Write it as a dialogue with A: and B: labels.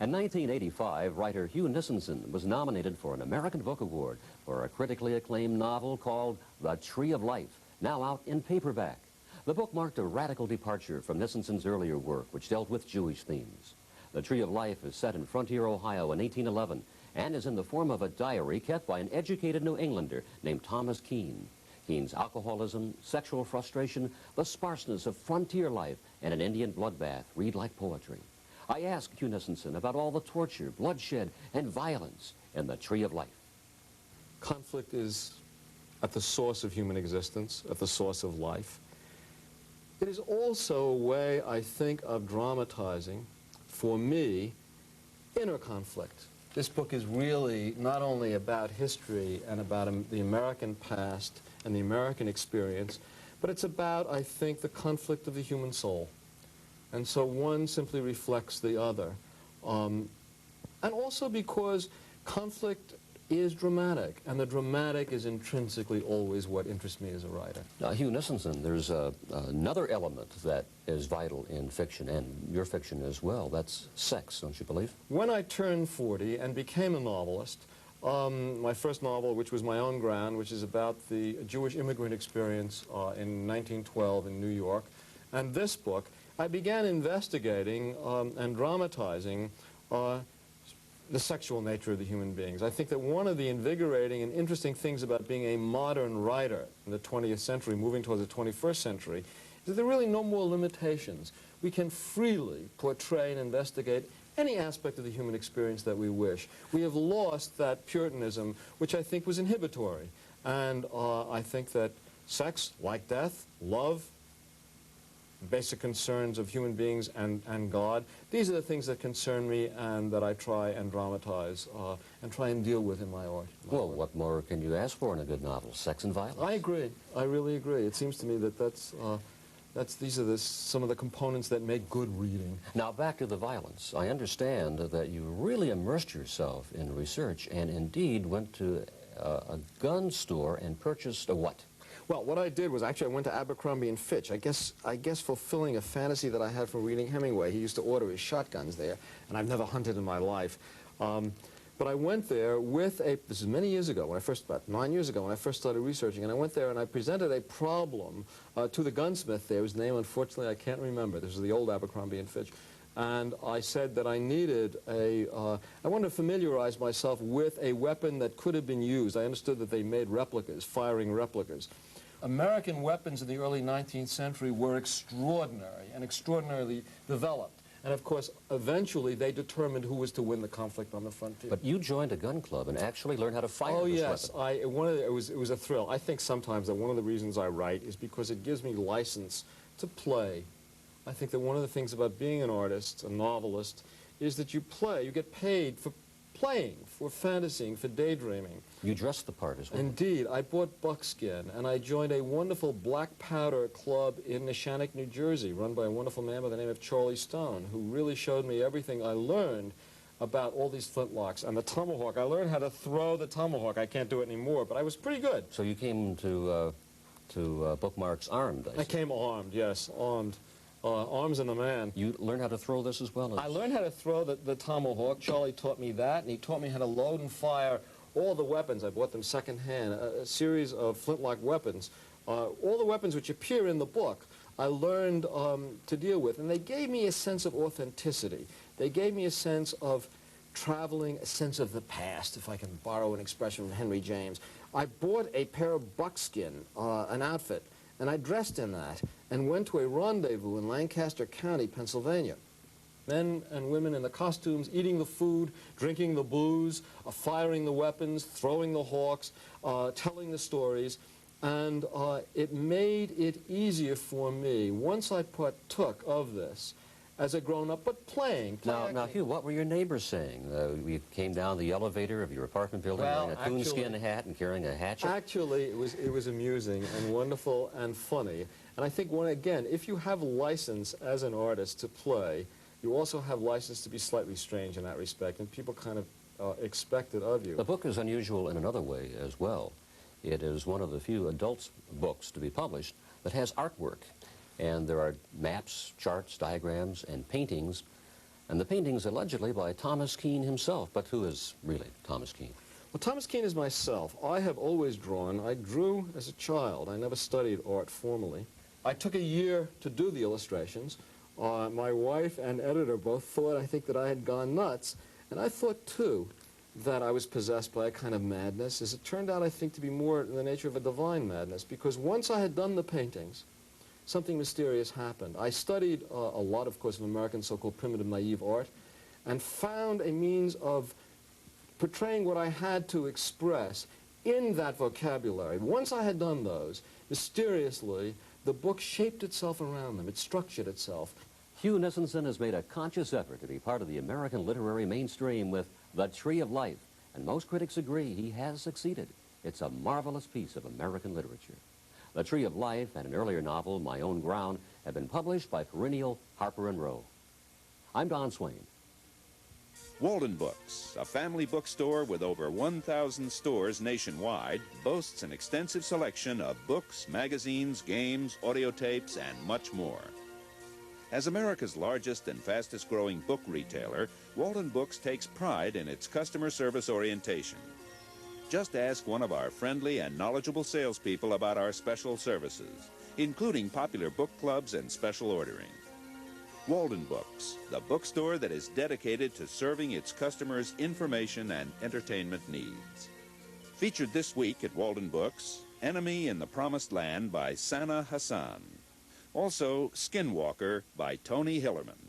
A: In 1985, writer Hugh Nissenson was nominated for an American Book Award for a critically acclaimed novel called The Tree of Life, now out in paperback. The book marked a radical departure from Nissenson's earlier work, which dealt with Jewish themes. The Tree of Life is set in Frontier, Ohio in 1811 and is in the form of a diary kept by an educated New Englander named Thomas Keene. Keene's alcoholism, sexual frustration, the sparseness of frontier life, and an Indian bloodbath read like poetry. I asked Hugh Nissenson about all the torture, bloodshed, and violence in The Tree of Life.
B: Conflict is at the source of human existence, at the source of life. It is also a way, I think, of dramatizing, for me, inner conflict. This book is really not only about history and about the American past and the American experience, but it's about, I think, the conflict of the human soul. And so one simply reflects the other. And also because conflict is dramatic, and the dramatic is intrinsically always what interests me as a writer.
A: Now, Hugh Nissenson, there's another element that is vital in fiction, and your fiction as well. That's sex, don't you believe?
B: When I turned 40 and became a novelist, my first novel, which was My Own Ground, which is about the Jewish immigrant experience in 1912 in New York, and this book, I began investigating and dramatizing the sexual nature of the human beings. I think that one of the invigorating and interesting things about being a modern writer in the 20th century, moving towards the 21st century, is that there are really no more limitations. We can freely portray and investigate any aspect of the human experience that we wish. We have lost that Puritanism, which I think was inhibitory. And I think that sex, like death, love, basic concerns of human beings and God, these are the things that concern me and that I try and dramatize and try and deal with in my art.
A: Well, what more can you ask for in a good novel? Sex and violence?
B: I agree. I really agree. It seems to me that these are some of the components that make good reading.
A: Now, back to the violence. I understand that you really immersed yourself in research and indeed went to a gun store and purchased a what?
B: Well, what I did was actually I went to Abercrombie & Fitch. I guess fulfilling a fantasy that I had from reading Hemingway. He used to order his shotguns there, and I've never hunted in my life. But I went there with this is many years ago, about 9 years ago, when I first started researching, and I went there and I presented a problem to the gunsmith there, whose name, unfortunately, I can't remember. This was the old Abercrombie & Fitch. And I said that I needed I wanted to familiarize myself with a weapon that could have been used. I understood that they made replicas, firing replicas. American weapons in the early 19th century were extraordinary and extraordinarily developed. And of course, eventually they determined who was to win the conflict on the frontier.
A: But you joined a gun club and actually learned how to fire this weapon.
B: It was a thrill. I think sometimes that one of the reasons I write is because it gives me license to play. I think that one of the things about being an artist, a novelist, is that you play. You get paid for playing, for fantasying, for daydreaming.
A: You dressed the part as well.
B: Indeed. I bought buckskin, and I joined a wonderful black powder club in Neshannock, New Jersey, run by a wonderful man by the name of Charlie Stone, who really showed me everything I learned about all these flintlocks and the tomahawk. I learned how to throw the tomahawk. I can't do it anymore, but I was pretty good.
A: So you came to Bookmarks armed,
B: I came armed, yes, armed. Arms and a man.
A: You learned how to throw this as well?
B: I learned how to throw the tomahawk. Charlie taught me that, and he taught me how to load and fire all the weapons. I bought them secondhand, a series of flintlock weapons. All the weapons which appear in the book, I learned to deal with, and they gave me a sense of authenticity. They gave me a sense of traveling, a sense of the past, if I can borrow an expression from Henry James. I bought a pair of buckskin, an outfit, and I dressed in that and went to a rendezvous in Lancaster County, Pennsylvania. Men and women in the costumes, eating the food, drinking the booze, firing the weapons, throwing the hawks, telling the stories. And it made it easier for me, once I partook of this, as a grown-up, but playing.
A: Now, Hugh, what were your neighbors saying? You came down the elevator of your apartment building wearing a coonskin hat and carrying a hatchet?
B: Actually, it was amusing and wonderful and funny. And I think, again, if you have license as an artist to play, you also have license to be slightly strange in that respect, and people kind of expect it of you.
A: The book is unusual in another way as well. It is one of the few adult books to be published that has artwork. And there are maps, charts, diagrams, and paintings And the painting's allegedly by Thomas Keane himself. But who is really Thomas Keane?
B: Well, Thomas Keane is myself. I have always drawn. I drew as a child. I never studied art formally. I took a year to do the illustrations. My wife and editor both thought, I think, that I had gone nuts. And I thought, too, that I was possessed by a kind of madness. As it turned out, I think, to be more in the nature of a divine madness. Because once I had done the paintings, something mysterious happened. I studied a lot, of course, of American so-called primitive naive art and found a means of portraying what I had to express in that vocabulary. Once I had done those, mysteriously, the book shaped itself around them. It structured itself.
A: Hugh Nissenson has made a conscious effort to be part of the American literary mainstream with The Tree of Life, and most critics agree he has succeeded. It's a marvelous piece of American literature. The Tree of Life and an earlier novel, My Own Ground, have been published by perennial Harper & Row. I'm Don Swaim.
C: Walden Books, a family bookstore with over 1,000 stores nationwide, boasts an extensive selection of books, magazines, games, audio tapes, and much more. As America's largest and fastest-growing book retailer, Walden Books takes pride in its customer service orientation. Just ask one of our friendly and knowledgeable salespeople about our special services, including popular book clubs and special ordering. Walden Books, the bookstore that is dedicated to serving its customers' information and entertainment needs. Featured this week at Walden Books, Enemy in the Promised Land by Sana Hassan. Also, Skinwalker by Tony Hillerman.